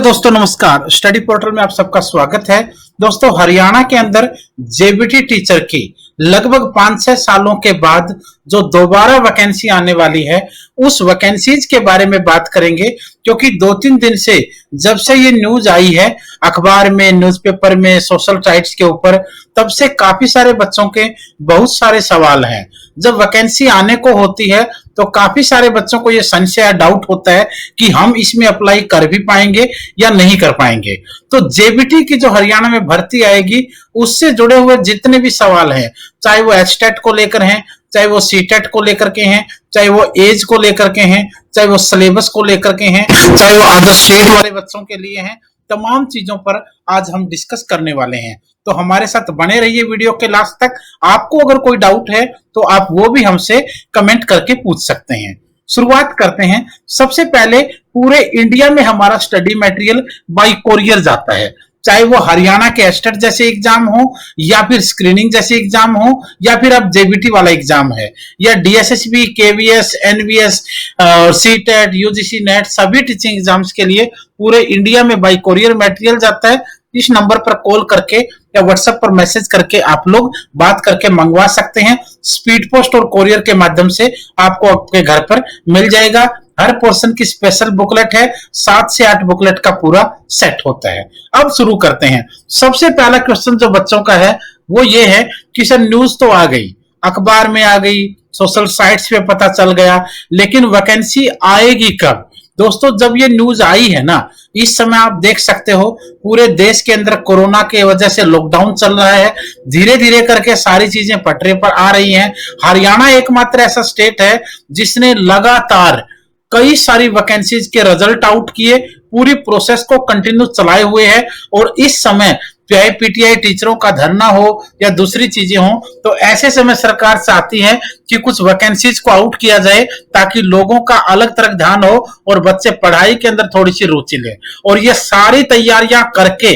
दोस्तों नमस्कार। Study portal में आप सबका स्वागत है। दोस्तों हरियाणा के अंदर जेबीटी टीचर की लगभग 5-6 सालों के बाद जो दोबारा वैकेंसी आने वाली है उस वैकेंसीज के बारे में बात करेंगे, क्योंकि 2-3 दिन से जब से ये न्यूज आई है अखबार में, न्यूज़पेपर में, सोशल साइट्स के ऊपर, तब से काफी सारे बच्चों के बहुत सारे सवाल हैं। जब वैकेंसी आने को होती है तो काफी सारे बच्चों को ये संशय, डाउट होता है कि हम इसमें अप्लाई कर भी पाएंगे या नहीं कर पाएंगे। तो जेबीटी की जो हरियाणा में भर्ती आएगी उससे जुड़े हुए जितने भी सवाल हैं, चाहे वो एचटेट को लेकर हैं, चाहे वो सीटेट को लेकर के हैं, चाहे वो एज को लेकर के हैं, चाहे वो सिलेबस को लेकर के हैं, चाहे वो अदर स्टेट वाले बच्चों के लिए हैं, तमाम चीजों पर आज हम डिस्कस करने वाले हैं। तो हमारे साथ बने रहिए वीडियो के लास्ट तक। आपको अगर कोई डाउट है तो आप वो भी हमसे कमेंट करके पूछ सकते हैं। शुरुआत करते हैं। सबसे पहले पूरे इंडिया में हमारा स्टडी मटेरियल बाय कोरियर जाता है, चाहे वो हरियाणा के एस्टेट जैसे एग्जाम हो या फिर स्क्रीनिंग जैसे एग्जाम हो या फिर अब जेबीटी वाला एग्जाम है या DSSB, KVS, NVS, CTET, UGC NET, सभी टीचिंग एग्जाम्स के लिए पूरे इंडिया में बाय कोरियर मटेरियल जाता है। इस नंबर पर कॉल करके या व्हाट्सएप पर मैसेज करके आप लोग बात करके मंगवा सकते हैं। स्पीड पोस्ट और कोरियर के माध्यम से आपको आपके घर पर मिल जाएगा। हर पोर्शन की स्पेशल बुकलेट है, 7 से 8 बुकलेट का पूरा सेट होता है। अब शुरू करते हैं। सबसे पहला क्वेश्चन जो बच्चों का है वो ये है कि सर न्यूज तो आ गई, अखबार में आ गई, सोशल साइट्स पे पता चल गया, लेकिन वैकेंसी आएगी कब? दोस्तों जब ये न्यूज आई है ना, इस समय आप देख सकते हो पूरे देश के अंदर कोरोना के वजह से लॉकडाउन चल रहा है। धीरे धीरे करके सारी चीजें पटरी पर आ रही हैं। हरियाणा एकमात्र ऐसा स्टेट है जिसने लगातार कई सारी वैकेंसीज के रिजल्ट आउट किए, पूरी प्रोसेस को कंटिन्यू चलाए हुए हैं। और इस समय चाहे पीटीआई टीचरों का धरना हो या दूसरी चीजें हो, तो ऐसे समय सरकार चाहती है कि कुछ वैकेंसीज को आउट किया जाए ताकि लोगों का अलग तरफ ध्यान हो और बच्चे पढ़ाई के अंदर थोड़ी सी रुचि लें। और ये सारी तैयारियां करके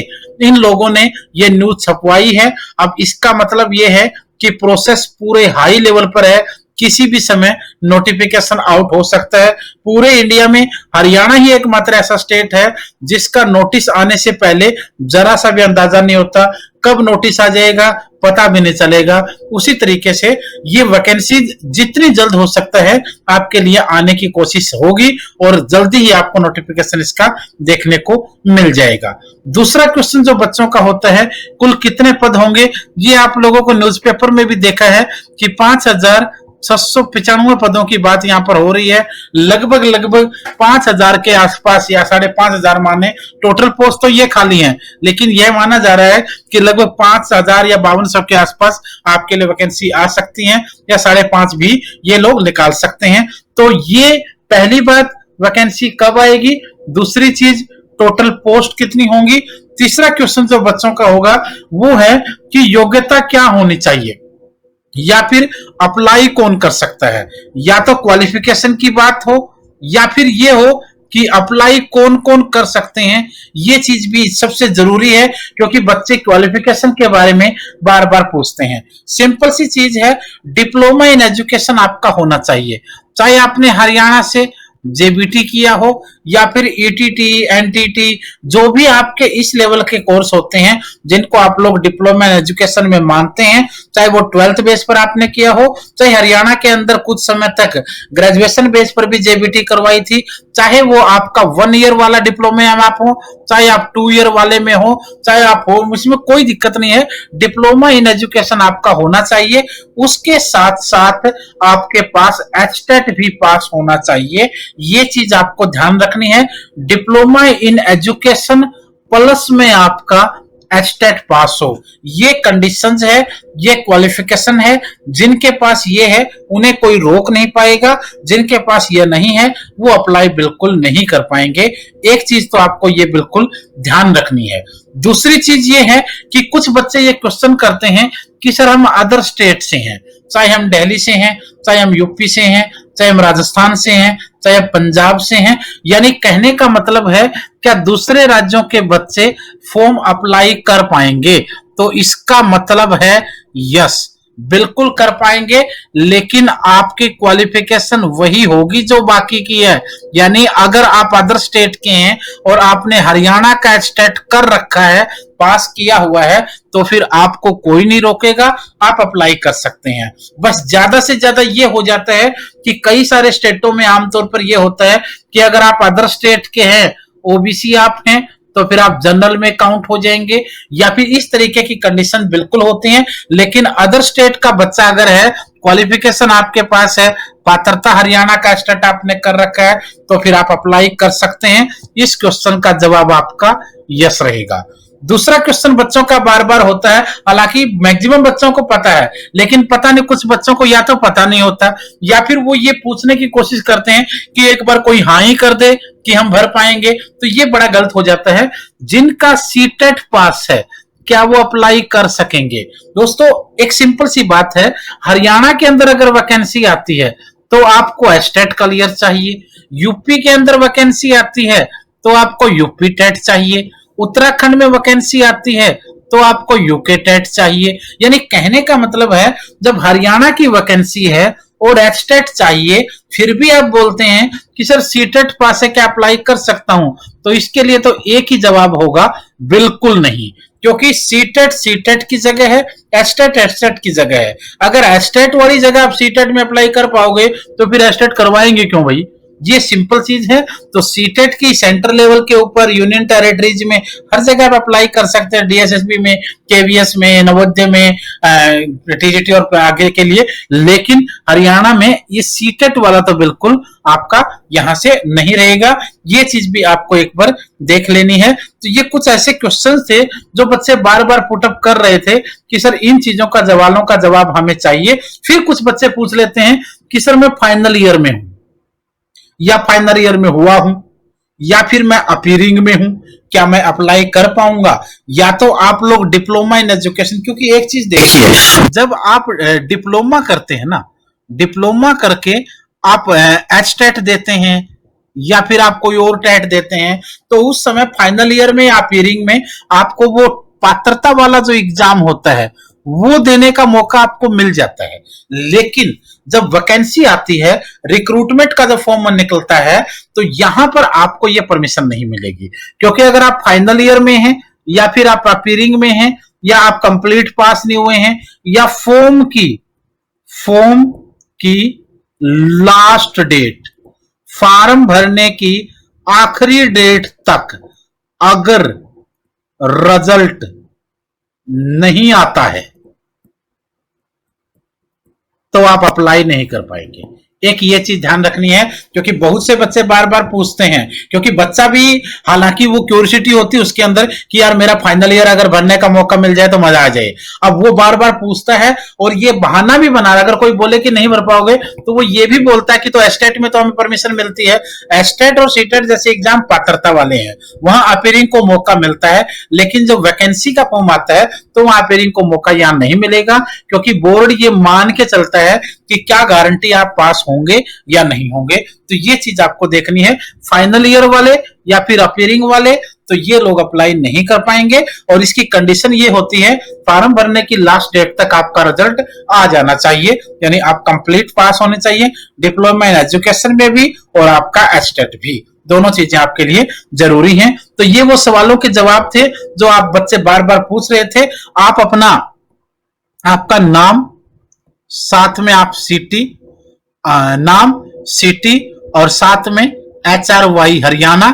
इन लोगों ने ये न्यूज छपवाई है। अब इसका मतलब ये है कि प्रोसेस पूरे हाई लेवल पर है, किसी भी समय नोटिफिकेशन आउट हो सकता है। पूरे इंडिया में हरियाणा ही एकमात्र ऐसा स्टेट है जिसका नोटिस आने से पहले जरा सा भी अंदाजा नहीं होता, कब नोटिस आ जाएगा पता भी नहीं चलेगा। उसी तरीके से ये वैकेंसी जितनी जल्द हो सकता है आपके लिए आने की कोशिश होगी और जल्दी ही आपको नोटिफिकेशन इसका देखने को मिल जाएगा। दूसरा क्वेश्चन जो बच्चों का होता है, कुल कितने पद होंगे? ये आप लोगों को न्यूज़पेपर में भी देखा है कि 5,695 पदों की बात यहाँ पर हो रही है। लगभग 5,000 के आसपास या 5,500 माने टोटल पोस्ट तो ये खाली हैं, लेकिन यह माना जा रहा है कि लगभग 5,000 या 5200 के आसपास आपके लिए वैकेंसी आ सकती है या 5.5 भी ये लोग निकाल सकते हैं। तो ये पहली बात, वैकेंसी कब आएगी। दूसरी चीज, टोटल पोस्ट कितनी होंगी। तीसरा क्वेश्चन जो बच्चों का होगा वो है कि योग्यता क्या होनी चाहिए या फिर अप्लाई कौन कर सकता है। या तो क्वालिफिकेशन की बात हो या फिर ये हो कि अप्लाई कौन कौन कर सकते हैं। ये चीज भी सबसे जरूरी है क्योंकि बच्चे क्वालिफिकेशन के बारे में बार बार पूछते हैं। सिंपल सी चीज है, डिप्लोमा इन एजुकेशन आपका होना चाहिए, चाहे आपने हरियाणा से जेबीटी किया हो या फिर ईटीटी, एनटीटी, जो भी आपके इस लेवल के कोर्स होते हैं जिनको आप लोग डिप्लोमा इन एजुकेशन में मानते हैं, चाहे वो 12th बेस पर आपने किया हो, चाहे हरियाणा के अंदर कुछ समय तक ग्रेजुएशन बेस पर भी जेबीटी करवाई थी, चाहे वो आपका 1 ईयर वाला डिप्लोमा में आप हो, चाहे आप 2 ईयर वाले में हो, चाहे आप हो, उसमें कोई दिक्कत नहीं है। डिप्लोमा इन एजुकेशन आपका होना चाहिए। उसके साथ साथ आपके पास एचटेट भी पास होना चाहिए। ये चीज आपको ध्यान रखनी है। डिप्लोमा इन एजुकेशन प्लस में आपका एचटेट पास हो, ये कंडीशंस है, ये क्वालिफिकेशन है। जिनके पास ये है उन्हें कोई रोक नहीं पाएगा, जिनके पास ये नहीं है वो अप्लाई बिल्कुल नहीं कर पाएंगे। एक चीज तो आपको ये बिल्कुल ध्यान रखनी है। दूसरी चीज ये है कि कुछ बच्चे ये क्वेश्चन करते हैं कि सर हम अदर स्टेट से हैं, चाहे हम दिल्ली से हैं, चाहे हम यूपी से हैं, चाहे हम राजस्थान से हैं, चाहे पंजाब से हैं, यानी कहने का मतलब है क्या दूसरे राज्यों के बच्चे फॉर्म अप्लाई कर पाएंगे? तो इसका मतलब है यस, बिल्कुल कर पाएंगे, लेकिन आपकी क्वालिफिकेशन वही होगी जो बाकी की है। यानी अगर आप अदर स्टेट के हैं और आपने हरियाणा का स्टेट कर रखा है, पास किया हुआ है, तो फिर आपको कोई नहीं रोकेगा, आप अप्लाई कर सकते हैं। बस ज्यादा से ज्यादा ये हो जाता है कि कई सारे स्टेटों में आमतौर पर ये होता है कि अगर आप अदर स्टेट के हैं, ओबीसी आप हैं, तो फिर आप जनरल में काउंट हो जाएंगे, या फिर इस तरीके की कंडीशन बिल्कुल होती हैं। लेकिन अदर स्टेट का बच्चा अगर है, क्वालिफिकेशन आपके पास है, पात्रता हरियाणा का स्टेट आपने कर रखा है, तो फिर आप अप्लाई कर सकते हैं। इस क्वेश्चन का जवाब आपका यस रहेगा। दूसरा क्वेश्चन बच्चों का बार बार होता है, हालांकि मैक्सिमम बच्चों को पता है, लेकिन पता नहीं कुछ बच्चों को या तो पता नहीं होता, या फिर वो ये पूछने की कोशिश करते हैं कि एक बार कोई हाँ ही कर दे कि हम भर पाएंगे, तो ये बड़ा गलत हो जाता है। जिनका सीटेट पास है, क्या वो अप्लाई कर सकेंगे? दोस्तों एक सिंपल सी बात है, हरियाणा के अंदर अगर वैकेंसी आती है तो आपको एस्टेट क्लियर चाहिए, यूपी के अंदर वैकेंसी आती है तो आपको यूपी टेट चाहिए, उत्तराखंड में वैकेंसी आती है तो आपको यूके टेट चाहिए। यानी कहने का मतलब है, जब हरियाणा की वैकेंसी है और एचटेट चाहिए, फिर भी आप बोलते हैं कि सर सीटेट पास है, क्या अप्लाई कर सकता हूं? तो इसके लिए तो एक ही जवाब होगा, बिल्कुल नहीं। क्योंकि सीटेट सीटेट की जगह है, एस्टेट एस्टेट की जगह है। अगर एस्टेट वाली जगह आप सीटेट में अप्लाई कर पाओगे तो फिर एस्टेट करवाएंगे क्यों भाई? ये सिंपल चीज है। तो सीटेट की सेंटर लेवल के ऊपर यूनियन टेरिटरीज में हर जगह आप अप्लाई कर सकते हैं, डीएसएसबी में, केवीएस में, नवोदय में, टीजीटी और आगे के लिए। लेकिन हरियाणा में ये सीटेट वाला तो बिल्कुल आपका यहां से नहीं रहेगा। ये चीज भी आपको एक बार देख लेनी है। तो ये कुछ ऐसे क्वेश्चन थे जो बच्चे बार बार पुटअप कर रहे थे कि सर इन चीजों का सवालों का जवाब हमें चाहिए। फिर कुछ बच्चे पूछ लेते हैं कि सर मैं फाइनल ईयर में हूं, या फाइनल ईयर में हुआ हूं, या फिर मैं अपीयरिंग में हूं, क्या मैं अप्लाई कर पाऊंगा? या तो आप लोग डिप्लोमा इन एजुकेशन, क्योंकि एक चीज देखिए, जब आप डिप्लोमा करते हैं ना, डिप्लोमा करके आप एचटेट देते हैं या फिर आप कोई और टेट देते हैं, तो उस समय फाइनल ईयर में या अपीयरिंग में आपको वो पात्रता वाला जो एग्जाम होता है वो देने का मौका आपको मिल जाता है। लेकिन जब वैकेंसी आती है, रिक्रूटमेंट का जब फॉर्म निकलता है, तो यहां पर आपको यह परमिशन नहीं मिलेगी। क्योंकि अगर आप फाइनल ईयर में हैं, या फिर आप अपीयरिंग में हैं, या आप कंप्लीट पास नहीं हुए हैं, या फॉर्म की लास्ट डेट, फॉर्म भरने की आखिरी डेट तक अगर रिजल्ट नहीं आता है तो आप अप्लाई नहीं कर पाएंगे। एक ये चीज ध्यान रखनी है, क्योंकि बहुत से बच्चे बार बार पूछते हैं, क्योंकि बच्चा भी, हालांकि वो क्यूरियोसिटी होती है उसके अंदर कि यार मेरा फाइनल ईयर अगर भरने का मौका मिल जाए तो मजा आ जाए। अब वो बार बार पूछता है और ये बहाना भी बना रहा है। अगर कोई बोले कि नहीं भर पाओगे तो वो ये भी बोलता है कि तो एस्टेट में तो हमें परमिशन मिलती है। एस्टेट और सीटेट जैसे एग्जाम पात्रता वाले हैं, वहां अपीयरिंग को मौका मिलता है, लेकिन जब वैकेंसी का फॉर्म आता है तो वहां अपीयरिंग को मौका यहां नहीं मिलेगा। क्योंकि बोर्ड ये मान के चलता है कि क्या गारंटी आप पास होंगे या नहीं होंगे। तो ये चीज आपको देखनी है। फाइनल ईयर वाले या फिर अपीयरिंग वाले, तो ये लोग अप्लाई नहीं कर पाएंगे। और इसकी कंडीशन ये होती है, फॉर्म भरने की लास्ट डेट तक आपका रिजल्ट आ जाना चाहिए, यानी आप कंप्लीट पास होने चाहिए, डिप्लोमा इन एजुकेशन में भी और आपका एस्टेट भी, दोनों चीजें आपके लिए जरूरी हैं। तो ये वो सवालों के जवाब थे जो आप बच्चे बार बार पूछ रहे थे। आप अपना, आपका नाम, साथ में आप सिटी, नाम, सिटी और साथ में HRY हरियाणा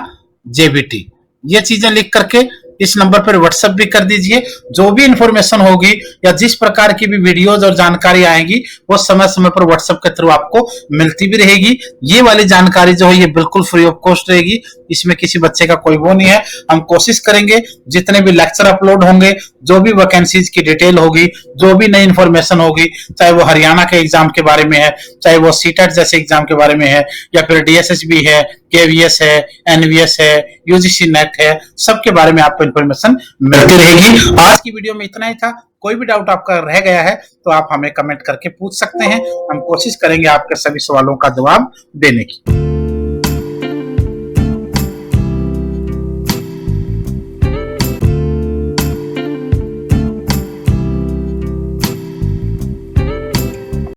JBT, ये चीजें लिख करके इस नंबर पर व्हाट्सएप भी कर दीजिए। जो भी इंफॉर्मेशन होगी या जिस प्रकार की भी वीडियोज और जानकारी आएगी वो समय समय पर व्हाट्सएप के थ्रू आपको मिलती भी रहेगी। ये वाली जानकारी जो है ये बिल्कुल फ्री ऑफ कॉस्ट रहेगी, इसमें किसी बच्चे का कोई वो नहीं है। हम कोशिश करेंगे जितने भी लेक्चर अपलोड होंगे, जो भी वैकेंसीज की डिटेल होगी, जो भी नई इंफॉर्मेशन होगी, चाहे वो हरियाणा के एग्जाम के बारे में है, चाहे वो सीटेट जैसे एग्जाम के बारे में है, या फिर DSSB है, KVS है, NVS है, UGC नेट है, सबके बारे में आपको इंफॉर्मेशन मिलती रहेगी। आज की वीडियो में इतना ही था। कोई भी डाउट आपका रह गया है तो आप हमें कमेंट करके पूछ सकते हैं। हम कोशिश करेंगे आपके सभी सवालों का जवाब देने की।